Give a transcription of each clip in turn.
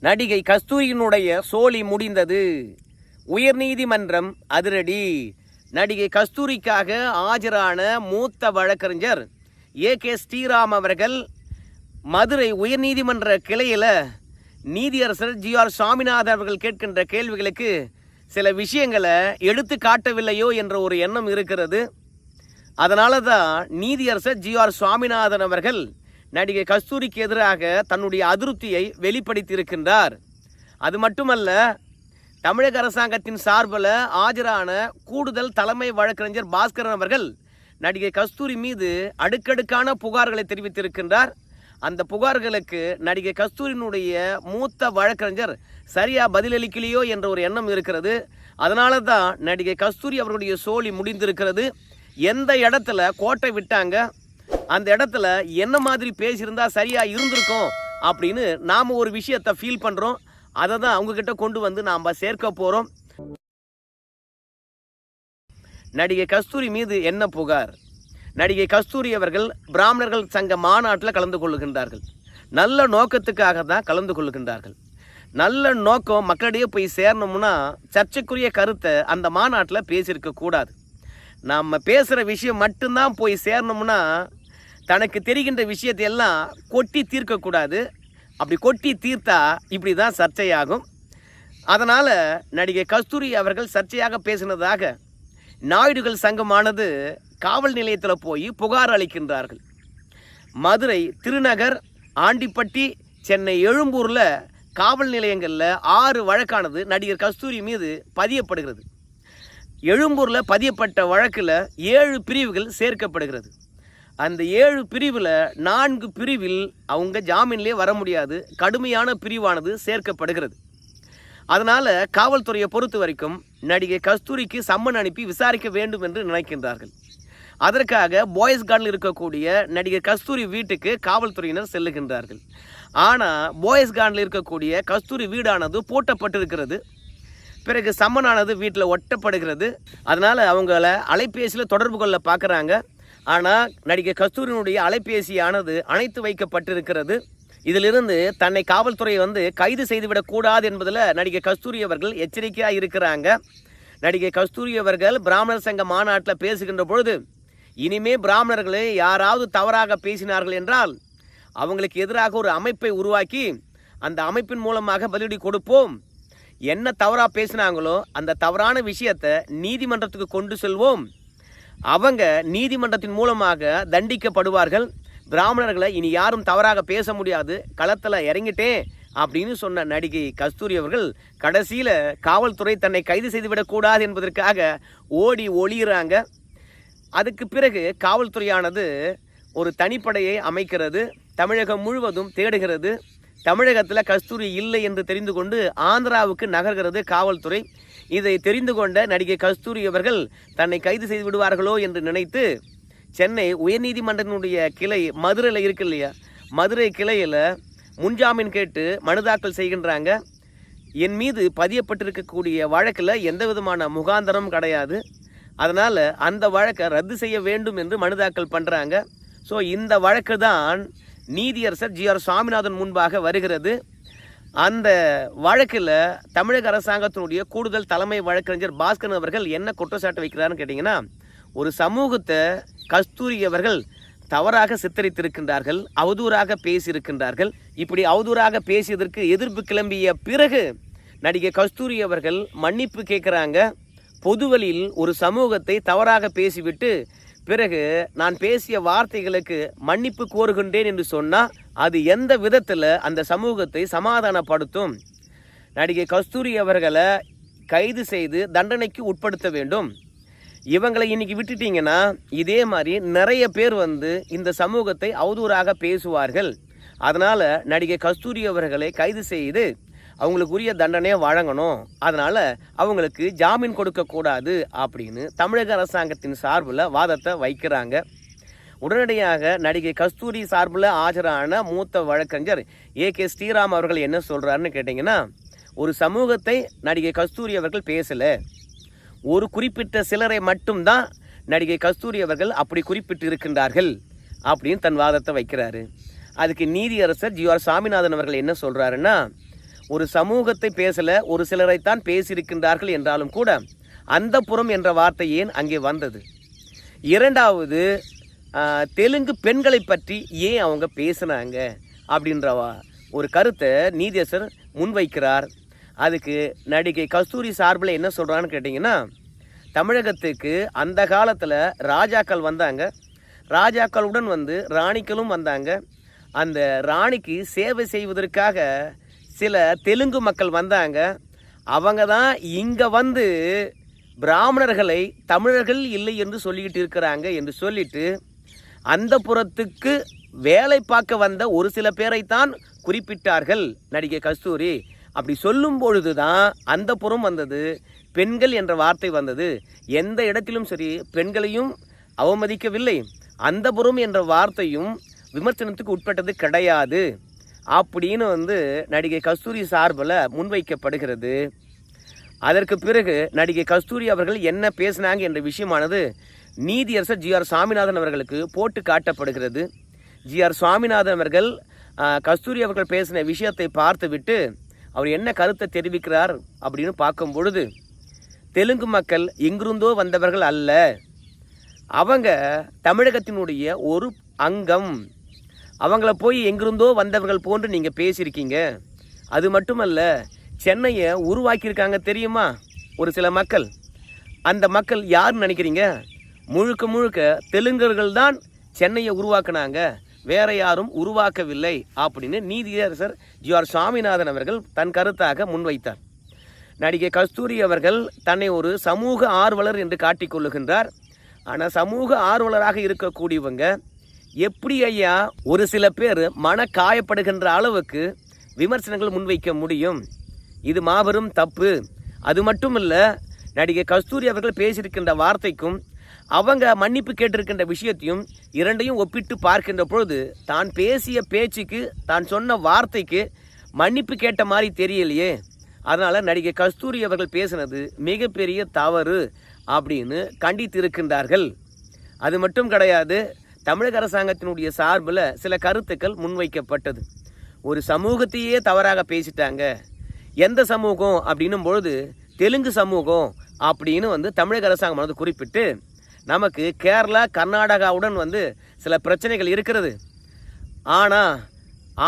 நடிகை கஸ்தூரியினுடைய சோலி முடிந்தது. உயர்நீதிமன்றம் அதிரடி. நடிகை கஸ்தூரிக்காக ஆஜரான மூத்த வழக்கறிஞர் ஏ.கே. ஸ்ரீராம் அவர்கள் மதுரை உயர்நீதிமன்ற கிளையில் நீதியரசர் ஜி.ஆர். சாமிநாதன் அவர்கள் கேட்கின்ற கேள்விகளுக்கு சில விஷயங்களை எடுத்து காட்டவில்லையோ என்ற ஒரு எண்ணம் இருக்கிறது. அதனால தான் நீதியரசர் ஜி.ஆர். சுவாமிநாதன் அவர்கள் நடிகை கஸ்தூரிக்கு எதிராக தன்னுடைய அதிருப்தியை வெளிப்படுத்தியிருக்கின்றார். அது மட்டுமல்ல, தமிழக அரசாங்கத்தின் சார்பில் ஆஜரான கூடுதல் தலைமை வழக்கறிஞர் பாஸ்கரன் அவர்கள் நடிகை கஸ்தூரி மீது அடுக்கடுக்கான புகார்களை தெரிவித்திருக்கின்றார். அந்த புகார்களுக்கு நடிகை கஸ்தூரியினுடைய மூத்த வழக்கறிஞர் சரியா பதிலளிக்கலையோ என்ற ஒரு எண்ணம் இருக்கிறது. அதனால தான் நடிகை கஸ்தூரி அவர்களுடைய சோலி முடிந்திருக்கிறது. எந்த இடத்துல கோட்டை விட்டாங்க, அந்த இடத்துல என்ன மாதிரி பேசியிருந்தா சரியா இருந்திருக்கும் அப்படின்னு நாம் ஒரு விஷயத்தை ஃபீல் பண்ணுறோம். அதை தான் அவங்கக்கிட்ட கொண்டு வந்து நாம் சேர்க்க போகிறோம். நடிகை கஸ்தூரி மீது என்ன புகார்? நடிகை கஸ்தூரி அவர்கள் பிராமணர்கள் சங்க மாநாட்டில் கலந்து கொள்ளுகின்றார்கள். நல்ல நோக்கத்துக்காக தான் கலந்து கொள்ளுகின்றார்கள். நல்ல நோக்கம் மக்களிடையே போய் சேரணும்னா சர்ச்சைக்குரிய கருத்தை அந்த மாநாட்டில் பேசியிருக்க கூடாது. நாம் பேசுகிற விஷயம் மட்டும்தான் போய் சேரணும்னா தனக்கு தெரிகின்ற விஷயத்தை எல்லாம் கொட்டி தீர்க்கக்கூடாது. அப்படி கொட்டி தீர்த்தா இப்படி தான் சர்ச்சையாகும். அதனால் நடிகை கஸ்தூரி அவர்கள் சர்ச்சையாக பேசினதாக நாயுடுகள் சங்கமானது காவல் நிலையத்தில் போய் புகார் அளிக்கின்றார்கள். மதுரை, திருநகர், ஆண்டிப்பட்டி, சென்னை, எழும்பூரில் காவல் நிலையங்களில் 6 வழக்கானது நடிகர் கஸ்தூரி மீது பதியப்படுகிறது. எழும்பூரில் பதியப்பட்ட வழக்கில் 7 பிரிவுகள் சேர்க்கப்படுகிறது. அந்த 7 பிரிவில் 4 பிரிவில் அவங்க ஜாமீன்லேயே வர முடியாது. கடுமையான பிரிவானது சேர்க்கப்படுகிறது. அதனால் காவல்துறையை பொறுத்த வரைக்கும் நடிகை கஸ்தூரிக்கு சம்மன் அனுப்பி விசாரிக்க வேண்டும் என்று நினைக்கின்றார்கள். அதற்காக பாய்ஸ் கார்டில் இருக்கக்கூடிய நடிகை கஸ்தூரி வீட்டுக்கு காவல்துறையினர் செல்லுகின்றார்கள். ஆனால் பாய்ஸ் கார்டில் இருக்கக்கூடிய கஸ்தூரி வீடானது பூட்டப்பட்டிருக்கிறது. பிறகு சம்மனானது வீட்டில் ஒட்டப்படுகிறது. அதனால் அவங்கள அலைபேசியில் தொடர்பு கொள்ள பார்க்குறாங்க. ஆனால் நடிகை கஸ்தூரியினுடைய அலைபேசியானது அணைத்து வைக்கப்பட்டிருக்கிறது. இதிலிருந்து தன்னை காவல்துறை கைது செய்துவிடக்கூடாது என்பதில் நடிகை கஸ்தூரி அவர்கள் எச்சரிக்கையாக இருக்கிறாங்க. நடிகை கஸ்தூரி அவர்கள் பிராமணர் சங்க மாநாட்டில் பேசுகின்ற பொழுது, இனிமே பிராமணர்களை யாராவது தவறாக பேசினார்கள் என்றால் அவங்களுக்கு எதிராக ஒரு அமைப்பை உருவாக்கி அந்த அமைப்பின் மூலமாக பதிலடி கொடுப்போம். என்ன தவறாக பேசினாங்களோ அந்த தவறான விஷயத்தை நீதிமன்றத்துக்கு கொண்டு செல்வோம். அவங்க நீதிமன்றத்தின் மூலமாக தண்டிக்கப்படுவார்கள். பிராமணர்களை இனி யாரும் தவறாக பேச முடியாது, களத்தில் இறங்கிட்டேன் அப்படின்னு சொன்ன நடிகை கஸ்தூரி அவர்கள் கடைசியில் காவல்துறை தன்னை கைது செய்துவிடக்கூடாது என்பதற்காக ஓடி ஒளியிறாங்க. அதுக்கு பிறகு காவல்துறையானது ஒரு தனிப்படையை அமைக்கிறது. தமிழகம் முழுவதும் தேடுகிறது. தமிழகத்தில் கஸ்தூரி இல்லை என்று தெரிந்து கொண்டு ஆந்திராவுக்கு நகர்கிறது காவல்துறை. இதை தெரிந்து கொண்ட நடிகை கஸ்தூரி அவர்கள் தன்னை கைது செய்து விடுவார்களோ என்று நினைத்து சென்னை உயர்நீதிமன்றத்தினுடைய கிளை மதுரையில் இருக்கு இல்லையா, மதுரை கிளையில் முன்ஜாமீன் கேட்டு மனு தாக்கல் செய்கின்றாங்க. என் மீது பதியப்பட்டிருக்கக்கூடிய வழக்கில் எந்த விதமான முகாந்தரமும் கிடையாது. அதனால் அந்த வழக்கை ரத்து செய்ய வேண்டும் என்று மனு தாக்கல் பண்ணுறாங்க. ஸோ இந்த வழக்கு தான் நீதியரசர் ஜி.ஆர். சாமிநாதன் முன்பாக வருகிறது. அந்த வழக்கில் தமிழக அரசாங்கத்தினுடைய கூடுதல் தலைமை வழக்கறிஞர் பாஸ்கரன் அவர்கள் என்ன குற்றச்சாட்டு வைக்கிறாருன்னு கேட்டிங்கன்னா, ஒரு சமூகத்தை கஸ்தூரி அவர்கள் தவறாக சித்தரித்திருக்கின்றார்கள், அவதூறாக பேசியிருக்கின்றார்கள். இப்படி அவதூறாக பேசியதற்கு எதிர்ப்பு கிளம்பிய பிறகு நடிகை கஸ்தூரி அவர்கள் மன்னிப்பு கேட்குறாங்க. பொதுவெளியில் ஒரு சமூகத்தை தவறாக பேசிவிட்டு பிறகு நான் பேசிய வார்த்தைகளுக்கு மன்னிப்பு கோருகின்றேன் என்று சொன்னால் அது எந்த விதத்தில் அந்த சமூகத்தை சமாதானப்படுத்தும்? நடிகை கஸ்தூரி அவர்களை கைது செய்து தண்டனைக்கு உட்படுத்த வேண்டும். இவங்களை இன்னைக்கு விட்டுட்டீங்கன்னா இதே மாதிரி நிறைய பேர் இந்த சமூகத்தை அவதூறாக பேசுவார்கள். அதனால் நடிகை கஸ்தூரி அவர்களை கைது செய்து அவங்களுக்கு உரிய தண்டனையை வழங்கணும். அதனால் அவங்களுக்கு ஜாமீன் கொடுக்கக்கூடாது அப்படின்னு தமிழக அரசாங்கத்தின் சார்பில் வாதத்தை வைக்கிறாங்க. உடனடியாக நடிகை கஸ்தூரி சார்பில் ஆஜரான மூத்த வழக்கறிஞர் ஏ.கே. ஸ்ரீராம் அவர்கள் என்ன சொல்கிறாருன்னு கேட்டிங்கன்னா, ஒரு சமூகத்தை நடிகை கஸ்தூரி அவர்கள் பேசலை, ஒரு குறிப்பிட்ட சிலரை மட்டும்தான் நடிகை கஸ்தூரி அவர்கள் அப்படி குறிப்பிட்டு இருக்கின்றார்கள் அப்படின்னு தன் வாதத்தை வைக்கிறாரு. அதுக்கு நீதியரசர் ஜி.ஆர். சாமிநாதன் அவர்கள் என்ன சொல்கிறாருன்னா, ஒரு சமூகத்தை பேசல, ஒரு சிலரைத்தான் பேசியிருக்கின்றார்கள் என்றாலும் கூட அந்தப்புறம் என்ற வார்த்தை ஏன் அங்கே வந்தது? இரண்டாவது, தெலுங்கு பெண்களை பற்றி ஏன் அவங்க பேசினாங்க அப்படின்ற ஒரு கருத்தை நீதியரசர் முன்வைக்கிறார். அதுக்கு நடிகை கஸ்தூரி சார்பில் என்ன சொல்கிறான்னு கேட்டிங்கன்னா, தமிழகத்துக்கு அந்த காலத்தில் ராஜாக்கள் வந்தாங்க, ராஜாக்களுடன் வந்து ராணிகளும் வந்தாங்க. அந்த ராணிக்கு சேவை செய்வதற்காக சில தெலுங்கு மக்கள் வந்தாங்க. அவங்க தான் இங்கே வந்து பிராமணர்களை தமிழர்கள் இல்லை என்று சொல்லிக்கிட்டு இருக்கிறாங்க என்று சொல்லிட்டு அந்த புறத்துக்கு வேலை பார்க்க வந்த ஒரு சில பேரைத்தான் குறிப்பிட்டார்கள் நடிகை கஸ்தூரி. அப்படி சொல்லும் பொழுது தான் அந்த புறம் வந்தது, பெண்கள் என்ற வார்த்தை வந்தது. எந்த இடத்திலும் சரி பெண்களையும் அவமதிக்கவில்லை, அந்த புறம் என்ற வார்த்தையும் விமர்சனத்துக்கு உட்பட்டது கிடையாது அப்படின்னு வந்து நடிகை கஸ்தூரி சார்பில் முன்வைக்கப்படுகிறது. அதற்கு பிறகு நடிகை கஸ்தூரி அவர்கள் என்ன பேசினாங்க என்ற விஷயமானது நீதியரசர் ஜி.ஆர். சாமிநாதன் அவர்களுக்கு போட்டு காட்டப்படுகிறது. ஜி.ஆர். சாமிநாதன் அவர்கள் கஸ்தூரி அவர்கள் பேசின விஷயத்தை பார்த்துவிட்டு அவர் என்ன கருத்தை தெரிவிக்கிறார் அப்படின்னு பார்க்கும் பொழுது, தெலுங்கு மக்கள் எங்கிருந்தோ வந்தவர்கள் அல்ல, அவங்க தமிழகத்தினுடைய ஒரு அங்கம். அவங்கள போய் எங்கிருந்தோ வந்தவர்கள் போன்று நீங்கள் பேசியிருக்கீங்க. அது மட்டுமல்ல, சென்னையை உருவாக்கியிருக்காங்க தெரியுமா ஒரு சில மக்கள். அந்த மக்கள் யாருன்னு நினைக்கிறீங்க? முழுக்க முழுக்க தெலுங்கர்கள் தான் சென்னையை உருவாக்குனாங்க, வேற யாரும் உருவாக்கவில்லை அப்படின்னு நீதியரசர் ஜி.ஆர். சாமிநாதன் அவர்கள் தன் கருத்தாக முன்வைத்தார். நடிகை கஸ்தூரி அவர்கள் தன்னை ஒரு சமூக ஆர்வலர் என்று காட்டிக்கொள்ளுகின்றார். ஆனால் சமூக ஆர்வலராக இருக்கக்கூடியவங்க எப்படி ஐயா ஒரு சில பேர் மன காயப்படுகின்ற அளவுக்கு விமர்சனங்கள் முன்வைக்க முடியும்? இது மாபெரும் தப்பு. அது மட்டும் இல்லை, நடிகை கஸ்தூரி அவர்கள் பேசியிருக்கின்ற வார்த்தைக்கும் அவங்க மன்னிப்பு கேட்டிருக்கின்ற விஷயத்தையும் இரண்டையும் ஒப்பிட்டு பார்க்கின்ற பொழுது தான் பேசிய பேச்சுக்கு தான் சொன்ன வார்த்தைக்கு மன்னிப்பு கேட்ட மாதிரி தெரியலையே. அதனால் நடிகை கஸ்தூரி அவர்கள் பேசினது மிகப்பெரிய தவறு அப்படின்னு கண்டித்திருக்கின்றார்கள். அது மட்டும் கிடையாது, தமிழக அரசாங்கத்தினுடைய சார்பில் சில கருத்துக்கள் முன்வைக்கப்பட்டது. ஒரு சமூகத்தையே தவறாக பேசிட்டாங்க. எந்த சமூகம் அப்படின்னும் பொழுது தெலுங்கு சமூகம் அப்படின்னு வந்து தமிழக அரசாங்கம் வந்து குறிப்பிட்டு, நமக்கு கேரளா கர்நாடகாவுடன் வந்து சில பிரச்சனைகள் இருக்கிறது. ஆனால்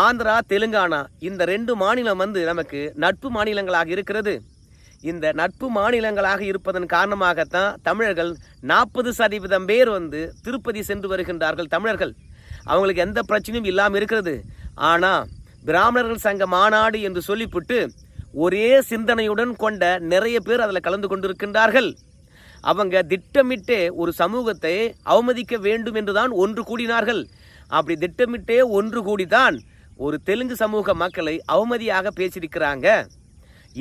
ஆந்திரா தெலுங்கானா இந்த 2 மாநிலம் வந்து நமக்கு நட்பு மாநிலங்களாக இருக்கிறது. இந்த நட்பு மாநிலங்களாக இருப்பதன் காரணமாகத்தான் தமிழர்கள் 40% பேர் வந்து திருப்பதி சென்று வருகின்றார்கள். தமிழர்கள் அவங்களுக்கு எந்த பிரச்சனையும் இல்லாமல் இருக்கிறது. ஆனால் பிராமணர்கள் சங்க மாநாடு என்று சொல்லிவிட்டு ஒரே சிந்தனையுடன் கொண்ட நிறைய பேர் அதில் கலந்து கொண்டிருக்கின்றார்கள். அவங்க திட்டமிட்டே ஒரு சமூகத்தை அவமதிக்க வேண்டும் என்றுதான் ஒன்று கூடினார்கள். அப்படி திட்டமிட்டே ஒன்று கூடிதான் ஒரு தெலுங்கு சமூக மக்களை அவமதியாக பேசியிருக்கிறாங்க.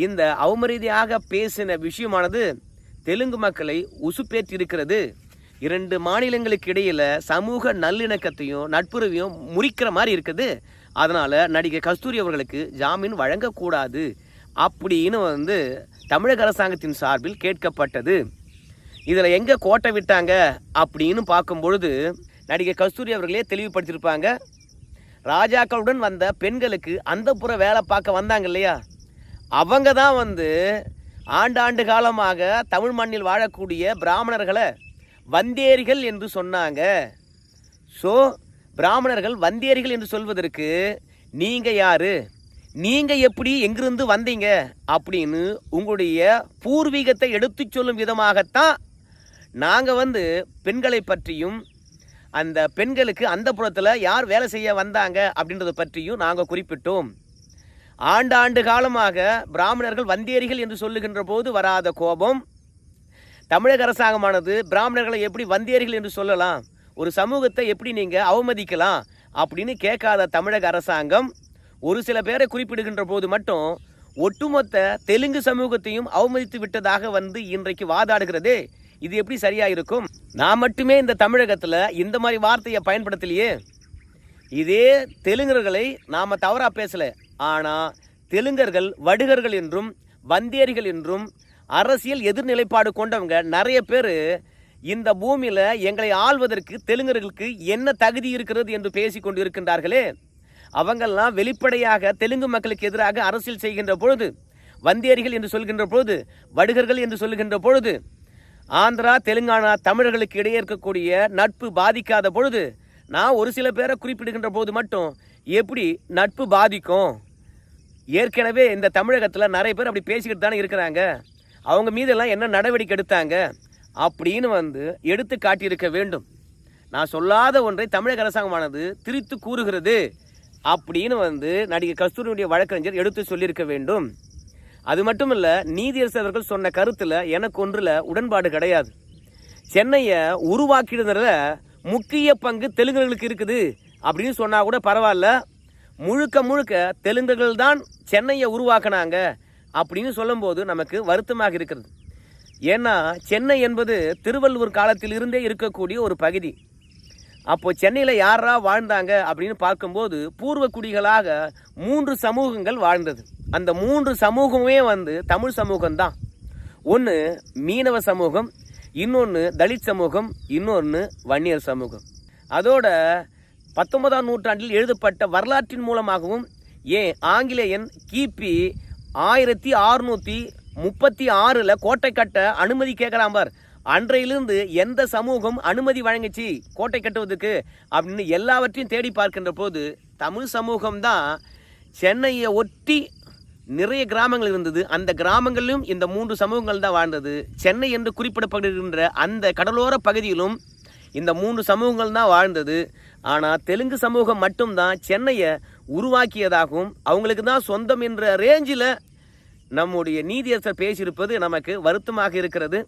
இந்த அவமரியாதையாக பேசின விஷயமானது தெலுங்கு மக்களை உசுப்பேற்றி இருக்கிறது. 2 மாநிலங்களுக்கு இடையில் சமூக நல்லிணக்கத்தையும் நட்புறவையும் முறிக்கிற மாதிரி இருக்குது. அதனால் நடிகை கஸ்தூரி அவர்களுக்கு ஜாமீன் வழங்கக்கூடாது அப்படின்னு வந்து தமிழக அரசாங்கத்தின் சார்பில் கேட்கப்பட்டது. இதில் எங்கே கோட்டை விட்டாங்க அப்படின்னு பார்க்கும் பொழுது நடிகை கஸ்தூரி அவர்களே தெளிவுபடுத்தியிருப்பாங்க. ராஜாக்களுடன் வந்த பெண்களுக்கு அந்தப்புற வேலை பார்க்க வந்தாங்க இல்லையா, அவங்க தான் வந்து ஆண்டாண்டு காலமாக தமிழ் மண்ணில் வாழக்கூடிய பிராமணர்களை வந்தேரிகள் என்று சொன்னாங்க. ஸோ பிராமணர்கள் வந்தேரிகள் என்று சொல்வதற்கு நீங்கள் யார், நீங்கள் எப்படி எங்கிருந்து வந்தீங்க அப்படின்னு உங்களுடைய பூர்வீகத்தை எடுத்து சொல்லும் விதமாகத்தான் நாங்கள் வந்து பெண்களை பற்றியும் அந்த பெண்களுக்கு அந்த புறத்தில் யார் வேலை செய்ய வந்தாங்க அப்படின்றத பற்றியும் நாங்கள் குறிப்பிட்டோம். ஆண்டாண்டு காலமாக பிராமணர்கள் வந்தேரிகள் என்று சொல்லுகின்ற போது வராத கோபம், தமிழக அரசாங்கமானது பிராமணர்களை எப்படி வந்தேரிகள் என்று சொல்லலாம், ஒரு சமூகத்தை எப்படி நீங்கள் அவமதிக்கலாம் அப்படின்னு கேட்காத தமிழக அரசாங்கம் ஒரு சில பேரை குறிப்பிடுகின்ற போது மட்டும் ஒட்டுமொத்த தெலுங்கு சமூகத்தையும் அவமதித்து விட்டதாக வந்து இன்றைக்கு வாதாடுகிறதே, இது எப்படி சரியா இருக்கும்? நான் மட்டுமே இந்த தமிழகத்தில் இந்த மாதிரி வார்த்தையை பயன்படுத்தலையே. இதே தெலுங்கர்களை நாம் தவறாக பேசலை, ஆனால் தெலுங்கர்கள் வடுகர்கள் என்றும் வந்தேரிகள் என்றும் அரசியல் எதிர்நிலைப்பாடு கொண்டவங்க நிறைய பேர் இந்த பூமியில் எங்களை ஆள்வதற்கு தெலுங்கர்களுக்கு என்ன தகுதி இருக்கிறது என்று பேசி கொண்டு இருக்கின்றார்களே, அவங்கெல்லாம் வெளிப்படையாக தெலுங்கு மக்களுக்கு எதிராக அரசியல் செய்கின்ற பொழுது, வந்தேரிகள் என்று சொல்கின்ற பொழுது, வடுகர்கள் என்று சொல்கின்ற பொழுது, ஆந்திரா தெலுங்கானா தமிழர்களுக்கு இடையே இருக்கக்கூடிய நட்பு பாதிக்காத பொழுது, நான் ஒரு சில பேரை குறிப்பிடுகின்ற போது மட்டும் எப்படி நட்பு பாதிக்கும்? ஏற்கனவே இந்த தமிழகத்தில் நிறைய பேர் அப்படி பேசிக்கிட்டு தானே இருக்கிறாங்க. அவங்க மீதெல்லாம் என்ன நடவடிக்கை எடுத்தாங்க அப்படின்னு எடுத்து காட்டியிருக்க வேண்டும். நான் சொல்லாத ஒன்றை தமிழக அரசாங்கமானது திரித்து கூறுகிறது அப்படின்னு நடிகை கஸ்தூரியுடைய வழக்கறிஞர் எடுத்து சொல்லியிருக்க வேண்டும். அது மட்டும் இல்லை, நீதியரசர் அவர்கள் சொன்ன கருத்தில் எனக்கு ஒன்றில் உடன்பாடு கிடையாது. சென்னையை உருவாக்கிடுறதுல முக்கிய பங்கு தெலுங்கர்களுக்கு இருக்குது அப்படின்னு சொன்னால் கூட பரவாயில்ல. முழுக்க முழுக்க தெலுங்கர்கள் தான் சென்னையை உருவாக்கினாங்க அப்படின்னு சொல்லும்போது நமக்கு வருத்தமாக இருக்கிறது. ஏன்னா சென்னை என்பது திருவள்ளுவர் காலத்தில் இருந்தே இருக்கக்கூடிய ஒரு பகுதி. அப்போது சென்னையில் யாரா வாழ்ந்தாங்க அப்படின்னு பார்க்கும்போது பூர்வ குடிகளாக 3 சமூகங்கள் வாழ்ந்தது. அந்த 3 சமூகமே தமிழ் சமூகம்தான். ஒன்று மீனவ சமூகம், இன்னொன்று தலித் சமூகம், இன்னொன்று வன்னியர் சமூகம். அதோட 19ஆம் நூற்றாண்டில் எழுதப்பட்ட வரலாற்றின் மூலமாகவும், ஏன் ஆங்கிலேயன் கிபி 1636 கோட்டை கட்ட அனுமதி கேட்கலாம் பார், அன்றையிலிருந்து எந்த சமூகம் அனுமதி வழங்கிச்சு கோட்டை கட்டுவதற்கு அப்படின்னு எல்லாவற்றையும் தேடி பார்க்கின்ற போது தமிழ் சமூகம்தான் சென்னையை ஒட்டி நிறைய கிராமங்கள் இருந்தது. அந்த கிராமங்களிலும் இந்த 3 சமூகங்கள் தான் வாழ்ந்தது. சென்னை என்று குறிப்பிடப்படுகின்ற அந்த கடலோர பகுதியிலும் இந்த 3 சமூகங்கள் தான் வாழ்ந்தது. ஆனால் தெலுங்கு சமூகம் மட்டும்தான் சென்னையை உருவாக்கியதாகவும் அவங்களுக்கு தான் சொந்தம் என்ற ரேஞ்சில் நம்முடைய நீதியரசர் பேசியிருப்பது நமக்கு வருத்தமாக இருக்கிறது.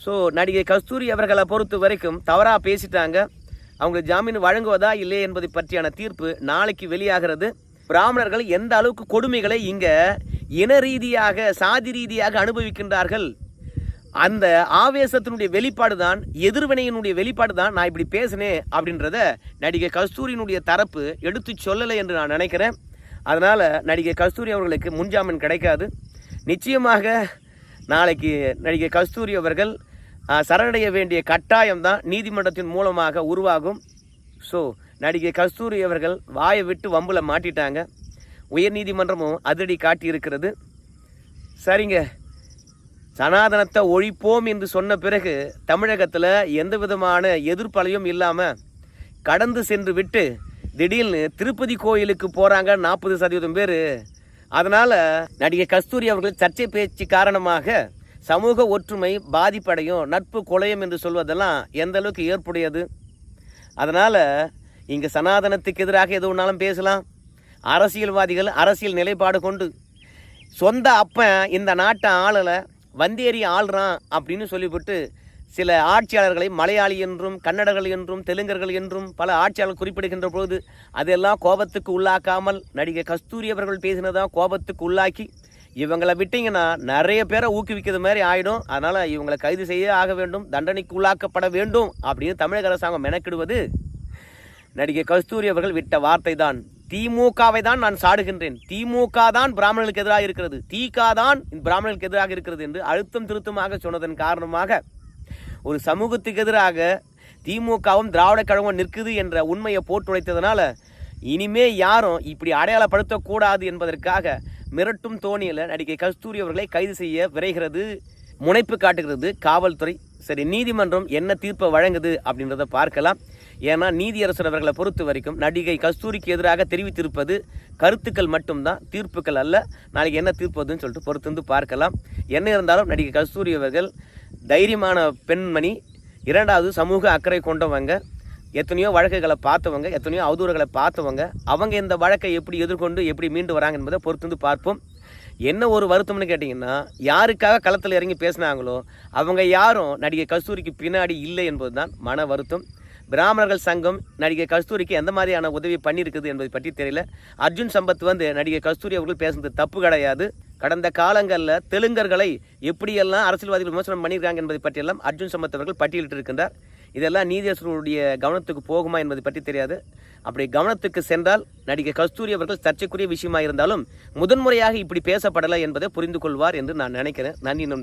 ஸோ நடிகை கஸ்தூரி அவர்களை பொறுத்த வரைக்கும் தவறாக பேசிட்டாங்க. அவங்க ஜாமீன் வழங்குவதா இல்லை என்பதை பற்றியான தீர்ப்பு நாளைக்கு வெளியாகிறது. பிராமணர்கள் எந்த அளவுக்கு கொடுமைகளை இங்கே இன ரீதியாக சாதி ரீதியாக அனுபவிக்கின்றார்கள், அந்த ஆவேசத்தினுடைய வெளிப்பாடு தான், எதிர்வினையினுடைய வெளிப்பாடு தான் நான் இப்படி பேசினேன் அப்படின்றத நடிகை கஸ்தூரியினுடைய தரப்பு எடுத்து சொல்லலை என்று நான் நினைக்கிறேன். அதனால் நடிகை கஸ்தூரி அவர்களுக்கு முன்ஜாமீன் கிடைக்காது. நிச்சயமாக நாளைக்கு நடிகை கஸ்தூரி அவர்கள் சரணடைய வேண்டிய கட்டாயம்தான் நீதிமன்றத்தின் மூலமாக உருவாகும். ஸோ நடிகை கஸ்தூரி அவர்கள் வாயை விட்டு வம்பில் மாட்டிட்டாங்க. உயர் நீதிமன்றமும் அதிரடி காட்டியிருக்கிறது. சரிங்க, சனாதனத்தை ஒழிப்போம் என்று சொன்ன பிறகு தமிழகத்தில் எந்த விதமான எதிர்ப்பலையும் இல்லாமல் கடந்து சென்று விட்டு திடீர்னு திருப்பதி கோயிலுக்கு போகிறாங்க 40% பேர். அதனால் நடிகை கஸ்தூரி அவர்கள் சர்ச்சை பேச்சு காரணமாக சமூக ஒற்றுமை பாதிப்படையும், நட்பு குலையும் என்று சொல்வதெல்லாம் எந்த அளவுக்கு ஏற்புடையது? அதனால் இங்கே சனாதனத்துக்கு எதிராக எது ஒன்றாலும் பேசலாம். அரசியல்வாதிகள் அரசியல் நிலைப்பாடு கொண்டு சொந்த அப்பன் இந்த நாட்டை ஆளலை, வந்தேறி ஆள்றான் அப்படின்னு சொல்லிவிட்டு சில ஆட்சியாளர்களை மலையாளி என்றும் கன்னடர்கள் என்றும் தெலுங்கர்கள் என்றும் பல ஆட்சியாளர்கள் குறிப்பிடுகின்ற பொழுது அதெல்லாம் கோபத்துக்கு உள்ளாக்காமல் நடிகை கஸ்தூரி அவர்கள் பேசினதான் கோபத்துக்கு உள்ளாக்கி இவங்களை விட்டிங்கன்னா நிறைய பேரை ஊக்குவிக்கிறது மாதிரி ஆகிடும். அதனால் இவங்களை கைது செய்ய ஆக வேண்டும், தண்டனைக்கு உள்ளாக்கப்பட வேண்டும் அப்படின்னு தமிழக அரசாங்கம் மெனக்கிடுவது நடிகை கஸ்தூரி அவர்கள் விட்ட வார்த்தை தான். திமுகவை தான் நான் சாடுகின்றேன், திமுக தான் பிராமணர்களுக்கு எதிராக இருக்கிறது, திக தான் பிராமணர்களுக்கு எதிராக இருக்கிறது என்று அழுத்தம் திருத்தமாக சொன்னதன் காரணமாக ஒரு சமூகத்துக்கு எதிராக திமுகவும் திராவிட கழகம் நிற்குது என்ற உண்மையை போட்டுழைத்ததுனால இனிமே யாரும் இப்படி அடையாளப்படுத்தக்கூடாது என்பதற்காக மிரட்டும் தோணியில் நடிகை கஸ்தூரி அவர்களை கைது செய்ய விரைகிறது, முனைப்பு காட்டுகிறது காவல்துறை. சரி, நீதிமன்றம் என்ன தீர்ப்பை வழங்குது அப்படின்றத பார்க்கலாம். ஏன்னா நீதியரசர் அவர்களை பொறுத்த வரைக்கும் நடிகை கஸ்தூரிக்கு எதிராக தெரிவித்திருப்பது கருத்துக்கள் மட்டும்தான், தீர்ப்புகள் அல்ல. நாளைக்கு என்ன தீர்ப்புன்னு சொல்லிட்டு பொறுத்து பார்க்கலாம். என்ன இருந்தாலும் நடிகை கஸ்தூரி அவர்கள் தைரியமான பெண்மணி, 2வது சமூக அக்கறை கொண்டவங்க, எத்தனையோ வழக்குகளை பார்த்தவங்க, எத்தனையோ அவதூறுகளை பார்த்தவங்க. அவங்க இந்த வழக்கை எப்படி எதிர்கொண்டு எப்படி மீண்டு வராங்க என்பதை பொறுத்து பார்ப்போம். என்ன ஒரு வருத்தம்னு கேட்டிங்கன்னா, யாருக்காக களத்தில் இறங்கி பேசினாங்களோ அவங்க யாரும் நடிகை கஸ்தூரிக்கு பின்னாடி இல்லை என்பது தான் மன வருத்தம். பிராமணர்கள் சங்கம் நடிகை கஸ்தூரிக்கு எந்த மாதிரியான உதவி பண்ணியிருக்குது என்பதை பற்றி தெரியல. அர்ஜுன் சம்பத் நடிகை கஸ்தூரி அவர்கள் பேசுனது தப்பு கிடையாது. கடந்த காலங்களில் தெலுங்கர்களை எப்படியெல்லாம் அரசியல்வாதிகள் விமர்சனம் பண்ணியிருக்காங்க என்பதை பற்றியெல்லாம் அர்ஜுன் சம்பத் அவர்கள் பட்டியலிட்டு இருக்கின்றார். இதெல்லாம் நீதியரசருடைய கவனத்துக்கு போகுமா என்பதை பற்றி தெரியாது. அப்படி கவனத்துக்கு சென்றால் நடிகை கஸ்தூரி அவர்கள் சர்ச்சைக்குரிய விஷயமா இருந்தாலும் முதன்முறையாக இப்படி பேசப்படலை என்பதை புரிந்து கொள்வார் என்று நான் நினைக்கிறேன். நன்றி நண்பர்களே.